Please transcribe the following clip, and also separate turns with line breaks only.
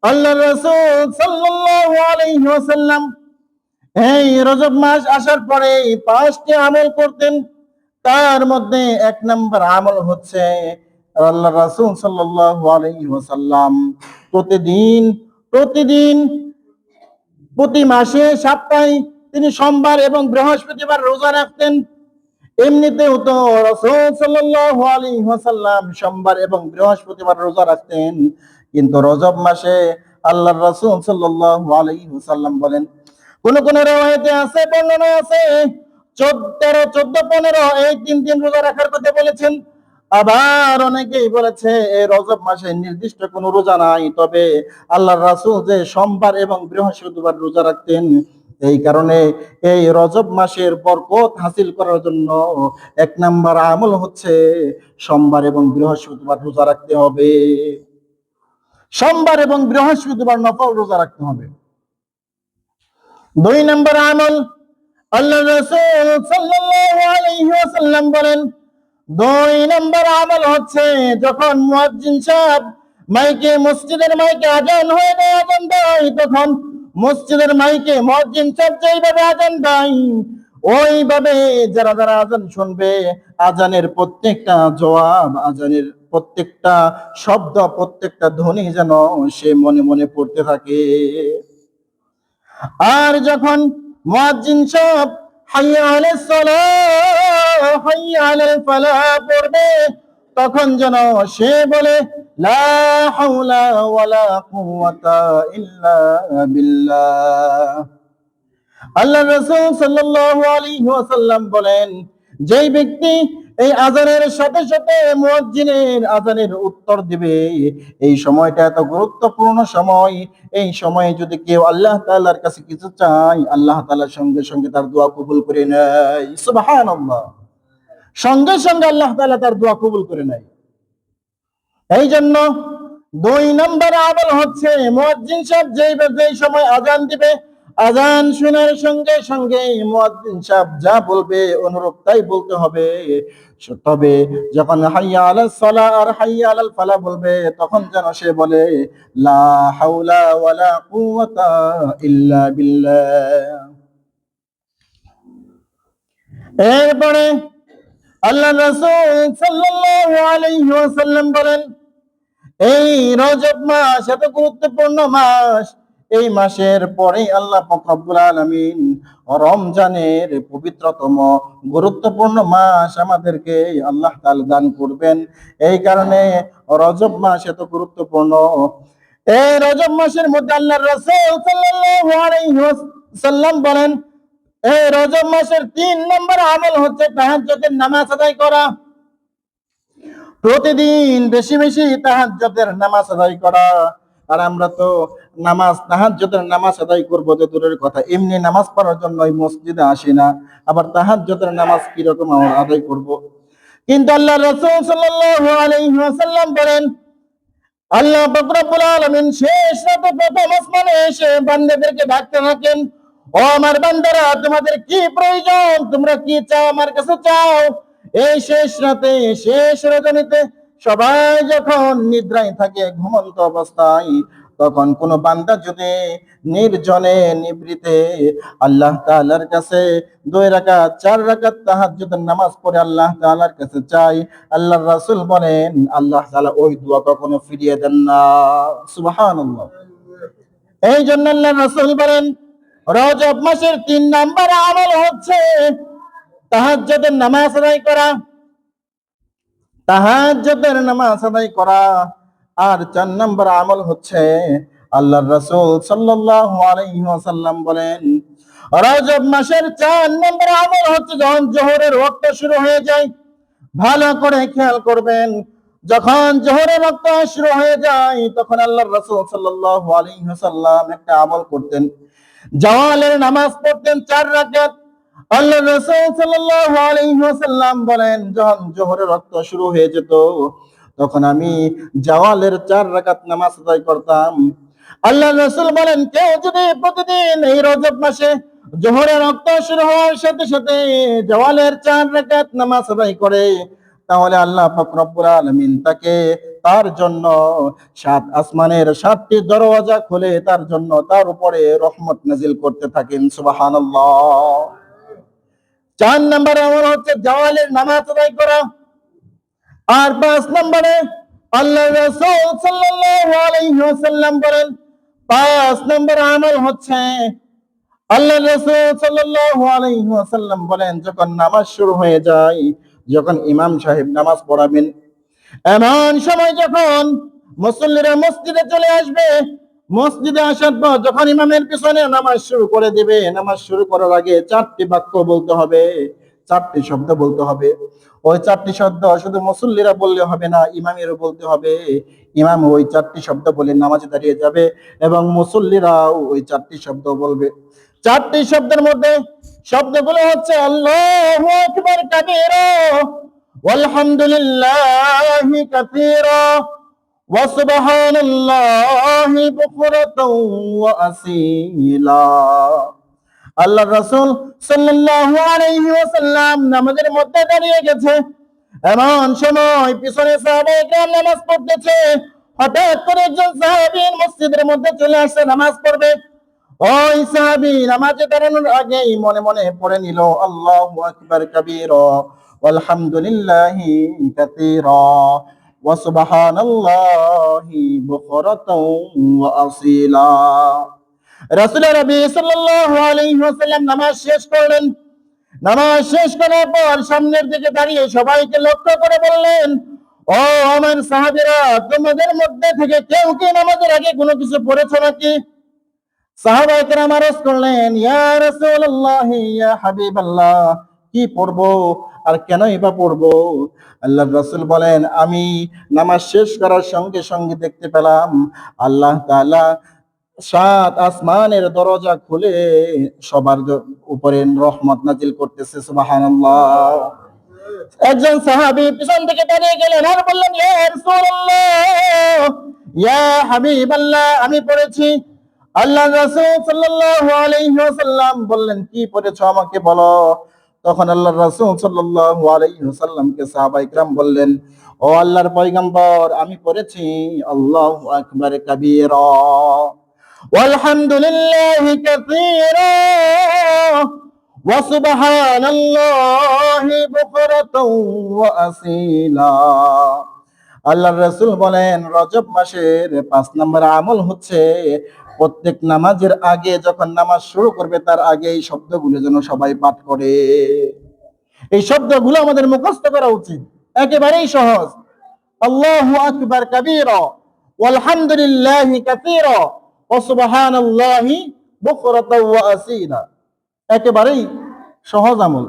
আল্লাহ রাসূল সাল্লাল্লাহু আলাইহি ওয়াসাল্লাম এই রজব মাস আসার পরে 5টি আমল করতেন। তার মধ্যে 1 নম্বর আমল হচ্ছে আল্লাহ রাসূল সাল্লাল্লাহু আলাইহি ওয়াসাল্লাম প্রতিদিন প্রতিদিন প্রতি মাসে সপ্তাহে তিনি সোমবার এবং বৃহস্পতিবার রোজা রাখতেন। এমনিতেও তো রাসূল সাল্লাল্লাহু আলাইহি ওয়াসাল্লাম সোমবার এবং বৃহস্পতিবার রোজা রাখতেন, কিন্তু রজব মাসে আল্লাহর রাসূল সাল্লাল্লাহু আলাইহি ওয়াসাল্লাম বলেন, কোন কোন riwayate আছে, বর্ণনায় আছে 13, 14, 15 এই 3 দিন রোজা রাখার কথা বলেছেন। আবার অনেকেই বলেছে এই রজব মাসে নির্দিষ্ট কোনো রোজা নাই, তবে আল্লাহর রাসূল যে সোমবার এবং বৃহস্পতিবার রোজা রাখতেন, এই কারণে এই রজব মাসের বরকত হাসিল করার জন্য 1 নম্বর আমল হচ্ছে সোমবার এবং বৃহস্পতিবার রোজা রাখতে হবে। সোমবার এবং বৃহস্পতিবার নফল রোজা রাখতে হবে। 2 নম্বর আমল, আল্লাহ রাসূল সাল্লাল্লাহু আলাইহি ওয়াসাল্লাম বলেন, 2 নম্বর আমল হচ্ছে যখন মুয়াজ্জিন সাহেব মসজিদের মাইকে আজান হয়ে যায়, আজান দেয়, তখন মসজিদের মাইকে মুয়াজ্জিন সাহেব যেইভাবে আজান দেয় ওইভাবে যারা যারা আজান শুনবে, আজানের প্রত্যেকটা জবাব, আজানের প্রত্যেকটা শব্দ, প্রত্যেকটা ধ্বনি যেন সে মনে মনে পড়তে থাকে। আর যখন মুয়াজ্জিন সাহেব হাইয়া আলাস সালাহ, হাইয়া আলাল ফালাহ পড়বে, তখন যেন সে বলে লা হাওলা ওয়ালা কুওয়াতা ইল্লা বিল্লাহ। আল্লাহ রাসূল সাল্লাল্লাহু আলাইহি ওয়াসাল্লাম বলেন, যেই ব্যক্তি এই আজানের সাথে সাথে মুয়াজ্জিনের আজানের উত্তর দিবে, এই সময়টা এত গুরুত্বপূর্ণ সময়, এই সময়ে যদি কেউ আল্লাহ তাআলার কাছে কিছু চায়, আল্লাহ তাআলা সঙ্গে সঙ্গে তার দোয়া কবুল করে নেয়। সুবহানাল্লাহ, সঙ্গে সঙ্গে আল্লাহ তাআলা তার দোয়া কবুল করে নেয়। এই জন্য 2 নম্বর আমল হচ্ছে মুয়াজ্জিন সাহেব যেই সময় আজান দিবে, আজান শোনার সঙ্গে সঙ্গে মুয়াজ্জিন সাহেব যা বলবে অনুরূপ তাই বলতে হবে। তবে যখন হাইয়া আলাস সালাহ আর হাইয়া আলাল ফালাহ বলবে, তখন যেন সে বলে লা হাওলা ওয়ালা কুওয়াতা ইল্লা বিল্লাহ। এরপরে আল্লাহ রাসূল সাল্লাল্লাহু আলাইহি ওয়াসাল্লাম বলেন, এই রজব মাস এত গুরুত্বপূর্ণ মাস, এই মাসের পরেই আল্লাহ পাক রব্বুল আলামিন রমজানের পবিত্রতম গুরুত্বপূর্ণ মাস আমাদেরকে আল্লাহ তাআলা দান করবেন। এই কারণে রজব মাস এত গুরুত্বপূর্ণ। এই রজব মাসের মধ্যে আল্লাহর রাসূল সাল্লাল্লাহু আলাইহি ওয়াসাল্লাম বলেন, এই রজব মাসের 3 নম্বর আমল হচ্ছে তাহাজ্জুদের নামাজ আদায় করা। প্রতিদিন বেশি বেশি তাহাজ্জুদের নামাজ আদায় করা। আর আমরা তো তাহাজ্জুদের নামাজ আদায় করব তো দূরের কথা, এমনি নামাজ পড়ার জন্য ওই মসজিদে আসি না, আবার তাহাজ্জুদের নামাজ কিরকম আমরা আদায় করব। কিন্তু আল্লাহ রাসূল সাল্লাল্লাহু আলাইহি ওয়াসাল্লাম বলেন, আল্লাহ পাক রব্বুল আলামিন শেষ রাতে প্রথম আসমানে এসে বান্দাদেরকে ডাকতে থাকেন, ও আমার বান্দারা, তোমাদের কি প্রয়োজন, তোমরা কি চাও আমার কাছে চাও। এই শেষ রাতে, শেষ রজনীতে সবাই যখন নিদ্রায় থাকে, ঘুমন্ত অবস্থায়, তখন কোন বান্দা যদি নির্জনে নিভৃতে আল্লাহ তাআলার কাছে 2 রাকাত 4 রাকাত তাহাজ্জুদের নামাজ পড়ে আল্লাহ তাআলার কাছে চাই, আল্লাহর রাসূল বলেন আল্লাহ তাআলা ওই দোয়া কখনো ফিরিয়ে দেন না। সুবহানাল্লাহ। এই জন্য আল্লাহর রাসূল বলেন, রজব মাসের 3 নম্বর আমল হচ্ছে তাহাজ্জুদের নামাজ আদায় করা, তাহাজ্জুদের নামাজ আদায় করা। আর 4 নম্বর আমল হচ্ছে আল্লাহর রাসূল সাল্লাল্লাহু আলাইহি ওয়াসাল্লাম বলেন, রজব মাসের 4 নম্বর আমল হচ্ছে যখন জোহরের ওয়াক্ত শুরু হয়ে যায়, ভালো করে খেয়াল করবেন, যখন জোহরের ওয়াক্ত শুরু হয়ে যায় তখন আল্লাহর রাসূল সাল্লাল্লাহু আলাইহি ওয়াসাল্লাম একটা আমল করতেন, জাওয়ালের নামাজ পড়তেন 4 রাকাত। আল্লাহ রাসূল সাল্লাল্লাহু আলাইহি ওয়াসাল্লাম বলেন, যখন জোহরের ওয়াক্ত শুরু হয়ে যেত তখন আমি জাওয়ালের 4 রাকাত নামাজ আদায় করতাম। আল্লাহ রাসূল বলেন, কেউ যদি প্রতিদিন এই রজব মাসে জোহরের ওয়াক্ত শুরু হওয়ার সাথে সাথে জাওয়ালের 4 রাকাত নামাজ আদায় করে, তাহলে আল্লাহ পাক রব্বুল আলামিন তাকে তার জন্য 7 আসমানের 7টি দরওয়াজা খুলে তার জন্য তার উপরে রহমত নাজিল করতে থাকেন। সুবহানাল্লাহ। 4 নম্বরে আমল হচ্ছে জাওয়ালের নামাজ আদায় করা। আর 5 নম্বরে আল্লাহ রাসূল সাল্লাল্লাহু আলাইহি ওয়াসাল্লাম বলেন, 5 নম্বর আমল হচ্ছে আল্লাহ রাসূল সাল্লাল্লাহু আলাইহি ওয়াসাল্লাম বলেন, যখন নামাজ শুরু হয়ে যায়, যখন ইমাম সাহেব নামাজ পড়াবেন, এমন সময় যখন মুসল্লিরা মসজিদে চলে আসবে, মসজিদে আসার পর যখন ইমামের পিছনে নামাজ শুরু করে দিবে, নামাজ শুরু করার আগে 4টি বাক্য বলতে হবে, 4টি শব্দ বলতে হবে। ওই 4টি শব্দ শুধু মুসল্লিরা বললে হবে না, ইমামেরও বলতে হবে। ইমাম ওই 4টি শব্দ বলে নামাজে দাঁড়িয়ে যাবে এবং মুসল্লিরাও ওই 4টি শব্দ বলবে। 4টি শব্দের মধ্যে শব্দগুলো হচ্ছে আল্লাহু আকবার কাবীরা, ওয়ালহামদুলিল্লাহি কাসীরা, ওয়া সুবহানাল্লাহি বুকরাতাও ওয়া আসীলা। আল্লাহর রাসূল সাল্লাল্লাহু আলাইহি ওয়াসাল্লাম নামাজের মধ্যে দাঁড়িয়ে গেছে, এমন সময় পিছনে সাহাবায়ে কেরাম নামাজ পড়তেছে। হঠাৎ করে একজন সাহাবী মসজিদের মধ্যে চলে আসছে নামাজ পড়বে। ওই সাহাবী নামাজে দাঁড়ানোর আগেই মনে মনে পড়ে নিল আল্লাহু আকবার কাবীরা, ওয়ালহামদুলিল্লাহি কাসীরা, ওয়া সুবহানাল্লাহি বুকরাতাও ওয়া আসীলা। রাসূল নবী সাল্লাল্লাহু আলাইহি ওয়াসাল্লাম নামাজ শেষ করলেন। নামাজ শেষ করার পর সামনের দিকে দাঁড়িয়ে সবাইকে লক্ষ্য করে বললেন, ও আমার সাহাবীরা, তোমাদের মধ্যে থেকে কেউ কি নামাজের আগে কোনো কিছু পড়েছো নাকি? সাহাবায়ে কেরাম আরজ করলেন, ইয়া রাসূলুল্লাহ, ইয়া হাবিবাল্লাহ, কি পড়বো আর কেনই বা পড়বো? আল্লাহর রাসূল বলেন, আমি নামাজ শেষ করার সঙ্গে সঙ্গে দেখতে পেলাম আল্লাহ তাআলা 7 আসমানের দরজা খুলে সবার উপরে রহমত নাজিল করতেছে। সুবহানাল্লাহ। একজন সাহাবী পিছন থেকে দাঁড়িয়ে গেলেন আর বললেন, ইয়া রাসূলুল্লাহ, ইয়া হাবিবাল্লাহ, আমি পড়েছি। আল্লাহ রাসূল সাল্লাল্লাহু আলাইহি ওয়াসাল্লাম বললেন, কি পড়েছো আমাকে বলো। তখন আল্লাহর রাসূল সাল্লাল্লাহু আলাইহি ওয়াসাল্লামকে সাহাবায়ে কেরাম বললেন, ও আল্লাহর পয়গম্বর, আমি পড়েছি আল্লাহু আকবার কাবীরা, ওয়ালহামদুলিল্লাহি কাসীরা, ওয়া সুবহানাল্লাহি বুকরাতাও ওয়া আসীলা। আল্লাহর রাসূল বলেন, রজব মাসের 5 নম্বর আমল হচ্ছে প্রত্যেক নামাজের আগে যখন নামাজ শুরু করবে তার আগে এই শব্দগুলো যেন সবাই পাঠ করে। এই শব্দগুলো আমাদের মুখস্থ করা উচিত, একেবারেই সহজ। আল্লাহু আকবার কাবীরা, ওয়ালহামদুলিল্লাহি কাসীরা, ওয়া সুবহানাল্লাহি বুকরাতাও ওয়া আসীলা। একেবারেই সহজ আমল।